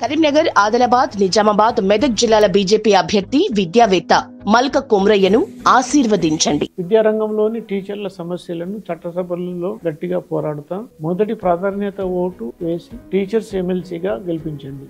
కరీంనగర్, ఆదిలాబాద్, నిజామాబాద్, మెదక్ జిల్లాల బీజేపీ అభ్యర్థి విద్యావేత్త మల్క కొమరయ్యను ఆశీర్వదించండి. విద్యారంగంలోని టీచర్ల సమస్యలను చట్టసభలలో గట్టిగా పోరాడుతాం. మొదటి ప్రాధాన్యత ఓటు వేసి టీచర్స్ ఎమ్మెల్సీగా గెలిపించండి.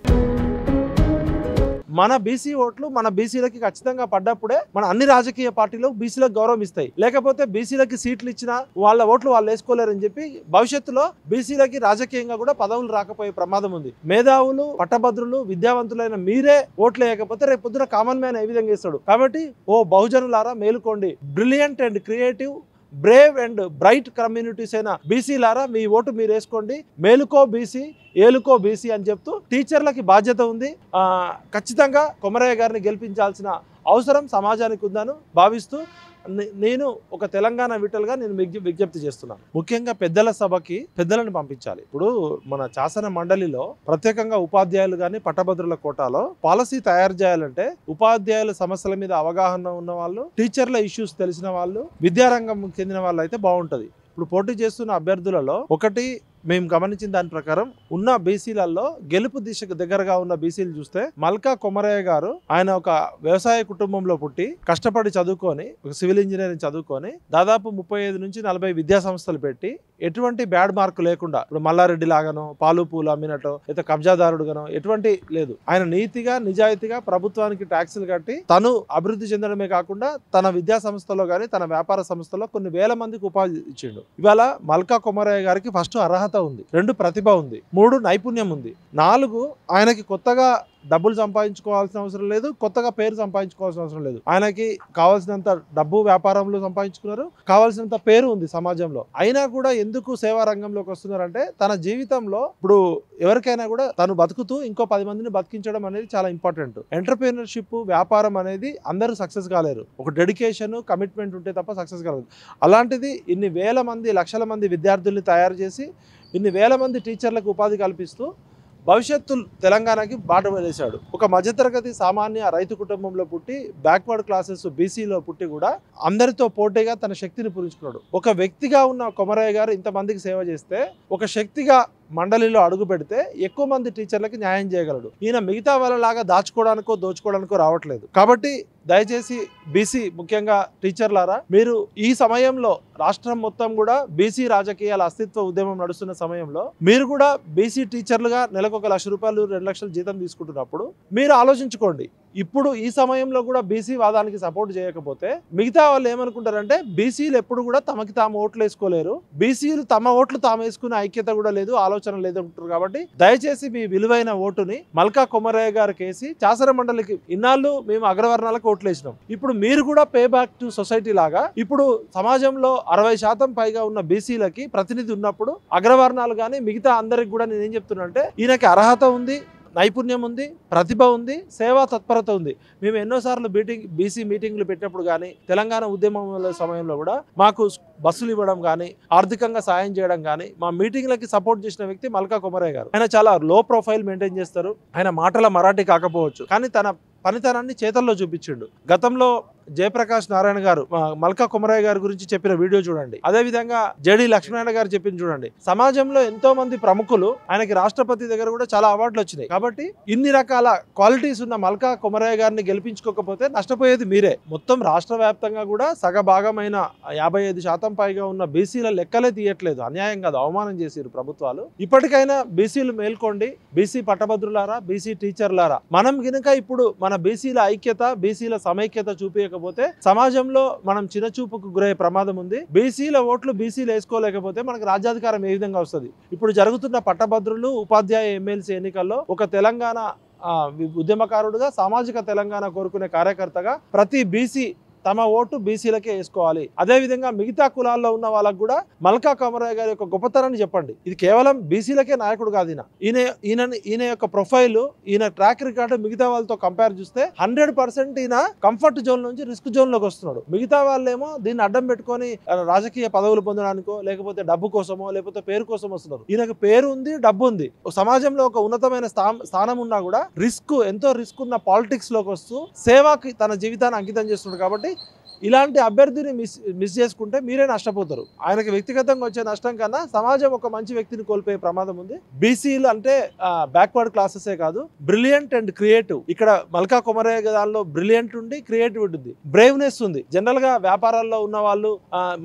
మన బీసీ ఓట్లు మన బీసీలకి ఖచ్చితంగా పడ్డప్పుడే మన అన్ని రాజకీయ పార్టీలు బీసీలకు గౌరవం ఇస్తాయి. లేకపోతే బీసీలకి సీట్లు ఇచ్చినా వాళ్ళ ఓట్లు వాళ్ళు వేసుకోలేరని చెప్పి భవిష్యత్తులో బీసీలకి రాజకీయంగా కూడా పదవులు రాకపోయే ప్రమాదం ఉంది. మేధావులు, పట్టభద్రులు, విద్యావంతులైన మీరే ఓట్లు వేయకపోతే రేపు పొద్దున కామన్ మ్యాన్ ఏ విధంగా ఇస్తాడు? కాబట్టి ఓ బహుజనులారా మేలుకోండి. Brilliant and creative, brave and bright communities అయిన బీసీలారా మీ ఓటు మీరు వేసుకోండి. మేలుకో బీసీ, ఏలుకో బీసీ అని చెప్తూ టీచర్లకి బాధ్యత ఉంది. ఖచ్చితంగా కొమరయ్య గారిని గెలిపించాల్సిన అవసరం సమాజానికి ఉందని భావిస్తూ నేను ఒక తెలంగాణ విటల్గా నేను విజ్ఞప్తి చేస్తున్నాను. ముఖ్యంగా పెద్దల సభకి పెద్దలను పంపించాలి. ఇప్పుడు మన శాసన మండలిలో ప్రత్యేకంగా ఉపాధ్యాయులు కానీ పట్టభద్రుల కోటాలో పాలసీ తయారు చేయాలంటే ఉపాధ్యాయుల సమస్యల మీద అవగాహన ఉన్న వాళ్ళు, టీచర్ల ఇష్యూస్ తెలిసిన వాళ్ళు, విద్యారంగం చెందిన వాళ్ళు అయితే బాగుంటది. ఇప్పుడు పోటీ చేస్తున్న అభ్యర్థులలో ఒకటి మేము గమనించిన దాని ప్రకారం ఉన్న బీసీలలో గెలుపు దిశకు దగ్గరగా ఉన్న బీసీలు చూస్తే మల్కా కొమరయ్య గారు ఆయన ఒక వ్యవసాయ కుటుంబంలో పుట్టి కష్టపడి చదువుకొని ఒక సివిల్ ఇంజనీరింగ్ చదువుకొని దాదాపు 35 నుంచి 40 విద్యా సంస్థలు పెట్టి ఎటువంటి బ్యాడ్ మార్కు లేకుండా ఇప్పుడు మల్లారెడ్డి లాగానో పాలు పూలు అమ్మినట్టో లేదా కబ్జాదారుడుగానో ఎటువంటి లేదు. ఆయన నీతిగా నిజాయితీగా ప్రభుత్వానికి ట్యాక్సులు కట్టి తను అభివృద్ధి చెందడమే కాకుండా తన విద్యా సంస్థలో కానీ తన వ్యాపార సంస్థలో కొన్ని వేల మందికి ఉపాధి ఇచ్చిండు. ఇవాళ మల్కా కొమరయ్య గారికి ఫస్ట్ అర్హత ఉంది, 2 ప్రతిభ ఉంది, 3 నైపుణ్యం ఉంది, 4 ఆయనకి కొత్తగా డబ్బులు సంపాదించుకోవాల్సిన అవసరం లేదు, కొత్తగా పేరు సంపాదించుకోవాల్సిన అవసరం లేదు. ఆయనకి కావాల్సినంత డబ్బు వ్యాపారంలో సంపాదించుకున్నారు, కావాల్సినంత పేరు ఉంది సమాజంలో. అయినా కూడా ఎందుకు సేవా రంగంలోకి వస్తున్నారంటే తన జీవితంలో ఇప్పుడు ఎవరికైనా కూడా తను బతుకుతూ ఇంకో 10 మందిని బతికించడం అనేది చాలా ఇంపార్టెంట్. ఎంటర్‌ప్రెన్యూర్‌షిప్, వ్యాపారం అనేది అందరూ సక్సెస్ కాలేరు. ఒక డెడికేషన్, కమిట్మెంట్ ఉంటే తప్ప సక్సెస్ కాలేదు. అలాంటిది ఇన్ని వేల మంది, లక్షల మంది విద్యార్థుల్ని తయారు చేసి ఇన్ని వేల మంది టీచర్లకు ఉపాధి కల్పిస్తూ భవిష్యత్తు తెలంగాణకి బాట వేశాడు. ఒక మధ్యతరగతి సామాన్య రైతు కుటుంబంలో పుట్టి బ్యాక్వర్డ్ క్లాసెస్ బీసీలో పుట్టి కూడా అందరితో పోటీగా తన శక్తిని పూరించుకున్నాడు. ఒక వ్యక్తిగా ఉన్న కొమరయ్య గారు ఇంతమందికి సేవ చేస్తే ఒక శక్తిగా మండలిలో అడుగు పెడితే ఎక్కువ మంది టీచర్లకి న్యాయం చేయగలడు. ఈయన మిగతా వాళ్ళలాగా దాచుకోవడానికో దోచుకోవడానికో రావట్లేదు. కాబట్టి దయచేసి బీసీ ముఖ్యంగా టీచర్లారా మీరు ఈ సమయంలో రాష్ట్రం మొత్తం కూడా బీసీ రాజకీయాల అస్తిత్వ ఉద్యమం నడుస్తున్న సమయంలో మీరు కూడా బీసీ టీచర్లుగా నెలకు 1 లక్ష రూపాయలు 2 లక్షలు జీతం తీసుకుంటున్నప్పుడు మీరు ఆలోచించుకోండి. ఇప్పుడు ఈ సమయంలో కూడా బీసీ వాదానికి సపోర్ట్ చేయకపోతే మిగతా వాళ్ళు ఏమనుకుంటారంటే బీసీలు ఎప్పుడు కూడా తమకి తాము ఓట్లు వేసుకోలేరు, బీసీలు తమ ఓట్లు తాము వేసుకునే ఐక్యత కూడా లేదు, ఆలోచన లేదు అంటారు. కాబట్టి దయచేసి మీ విలువైన ఓటుని మల్కా కొమరయ్య గారికి వేసి శాసన మండలికి ఇన్నాళ్ళు మేము అగ్రవర్ణాలకు ఓట్లు వేసినాం. ఇప్పుడు మీరు కూడా పే బ్యాక్ టు సొసైటీ లాగా ఇప్పుడు సమాజంలో 60% పైగా ఉన్న బీసీలకి ప్రతినిధి ఉన్నప్పుడు అగ్రవర్ణాలు కానీ మిగతా అందరికి కూడా నేను ఏం చెప్తున్నా అంటే ఈయనకి అర్హత ఉంది, నైపుణ్యం ఉంది, ప్రతిభ ఉంది, సేవా తత్పరత ఉంది. మేము ఎన్నోసార్లు బీసీ మీటింగ్లు పెట్టినప్పుడు కానీ తెలంగాణ ఉద్యమం సమయంలో కూడా మాకు బస్సులు ఇవ్వడం కానీ ఆర్థికంగా సాయం చేయడం కానీ మా మీటింగ్లకి సపోర్ట్ చేసిన వ్యక్తి మల్కా కొమరయ్య గారు. ఆయన చాలా లో ప్రొఫైల్ మెయింటైన్ చేస్తారు. ఆయన మాటల మరాఠీ కాకపోవచ్చు కానీ తన పనితనాన్ని చేతల్లో చూపించిండు. గతంలో జయప్రకాష్ నారాయణ గారు మల్కా కొమరయ్య గారి గురించి చెప్పిన వీడియో చూడండి, అదేవిధంగా జేడి లక్ష్మీనారాయణ గారు చెప్పింది చూడండి. సమాజంలో ఎంతో మంది ప్రముఖులు, ఆయనకి రాష్ట్రపతి దగ్గర కూడా చాలా అవార్డులు వచ్చినాయి. కాబట్టి ఇన్ని రకాల క్వాలిటీస్ ఉన్న మల్కా కొమరయ్య గారిని గెలిపించుకోకపోతే నష్టపోయేది మీరే. మొత్తం రాష్ట్ర వ్యాప్తంగా కూడా సగభాగమైన 55% పైగా ఉన్న బీసీల లెక్కలే తీయట్లేదు. అన్యాయం కాదు, అవమానం చేసిరు ప్రభుత్వాలు. ఇప్పటికైనా బీసీలు మేల్కోండి. బీసీ పట్టభద్రులారా, బీసీ టీచర్లారా, మనం గినక ఇప్పుడు మన బీసీల ఐక్యత, బీసీల సమైక్యత చూపించకపోతే సమాజంలో మనం చిన్నచూపుకు గురయ్యే ప్రమాదం ఉంది. బీసీల ఓట్లు బీసీలు వేసుకోలేకపోతే మనకు రాజ్యాధికారం ఏ విధంగా వస్తుంది? ఇప్పుడు జరుగుతున్న పట్టభద్రులు, ఉపాధ్యాయ ఎమ్మెల్సీ ఎన్నికల్లో ఒక తెలంగాణ ఉద్యమకారుడుగా, సామాజిక తెలంగాణ కోరుకునే కార్యకర్తగా ప్రతి బీసీ తమ ఓటు బీసీలకే వేసుకోవాలి. అదేవిధంగా మిగతా కులాల్లో ఉన్న వాళ్ళకు కూడా మల్కా కొమరయ్య గారి యొక్క గొప్పతనాన్ని చెప్పండి. ఇది కేవలం బీసీలకే నాయకుడు కాదు. ఈయన యొక్క ప్రొఫైల్, ఈయన ట్రాక్ రికార్డు మిగతా వాళ్ళతో కంపేర్ చేస్తే 100% ఈయన కంఫర్ట్ జోన్ నుంచి రిస్క్ జోన్ లోకి వస్తున్నాడు. మిగతా వాళ్ళేమో దీన్ని అడ్డం పెట్టుకొని రాజకీయ పదవులు పొందడానికో లేకపోతే డబ్బు కోసమో లేకపోతే పేరు కోసం వస్తున్నారు. ఈయనకు పేరు ఉంది, డబ్బు ఉంది, సమాజంలో ఒక ఉన్నతమైన స్థానం ఉన్నా కూడా ఎంతో రిస్క్ ఉన్న పాలిటిక్స్ లోకి వస్తూ సేవకి తన జీవితాన్ని అంకితం చేస్తున్నాడు. కాబట్టి ఇలాంటి అభ్యర్థిని మిస్ చేసుకుంటే మీరే నష్టపోతారు. ఆయనకి వ్యక్తిగతంగా వచ్చే నష్టం కన్నా సమాజం ఒక మంచి వ్యక్తిని కోల్పోయే ప్రమాదం ఉంది. బీసీలు అంటే బ్యాక్వర్డ్ క్లాసెసే కాదు, బ్రిలియంట్ అండ్ క్రియేటివ్. ఇక్కడ మల్కా కొమరయ్య దానిలో బ్రిలియంట్ ఉంది, క్రియేటివిటీ ఉంది, బ్రేవ్నెస్ ఉంది. జనరల్ గా వ్యాపారాల్లో ఉన్న వాళ్ళు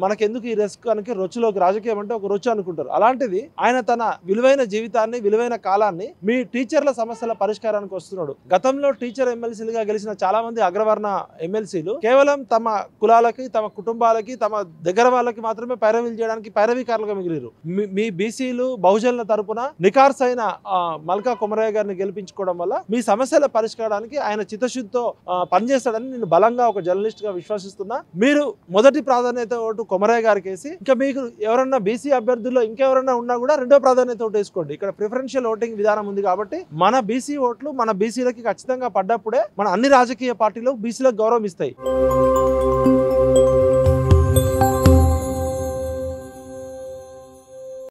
మనకెందుకు ఈ రిస్క్ అని రొచ్చులోకి, రాజకీయం అంటే ఒక రొచ్చు అనుకుంటారు. అలాంటిది ఆయన తన విలువైన జీవితాన్ని, విలువైన కాలాన్ని మీ టీచర్ల సమస్యల పరిష్కారానికి వస్తున్నాడు. గతంలో టీచర్ ఎమ్మెల్సీలుగా గెలిచిన చాలా మంది అగ్రవర్ణ ఎమ్మెల్సీలు కేవలం తమ కులాలకి, తమ కుటుంబాలకి, తమ దగ్గర వాళ్ళకి మాత్రమే పైరవీలు చేయడానికి పైరవీకారులుగా మిగిలిరు. మీ బీసీలు బహుజనుల తరపున నికార్సైన మల్కా కొమరయ్య గారిని గెలిపించుకోవడం వల్ల మీ సమస్యల పరిష్కారానికి ఆయన చిత్తశుద్ధితో పనిచేస్తాడని నేను బలంగా ఒక జర్నలిస్ట్ గా విశ్వసిస్తున్నా. మీరు మొదటి ప్రాధాన్యత ఓటు కొమరయ్య గారికి వేసి, ఇంకా మీకు ఎవరన్నా బీసీ అభ్యర్థుల్లో ఇంకెవరన్నా ఉన్నా కూడా రెండో ప్రాధాన్యత ఓటు వేసుకోండి. ఇక్కడ ప్రిఫరెన్షియల్ ఓటింగ్ విధానం ఉంది కాబట్టి మన బీసీ ఓట్లు మన బీసీలకి ఖచ్చితంగా పడ్డప్పుడే మన అన్ని రాజకీయ పార్టీలు బీసీలకు గౌరవం ఇస్తాయి.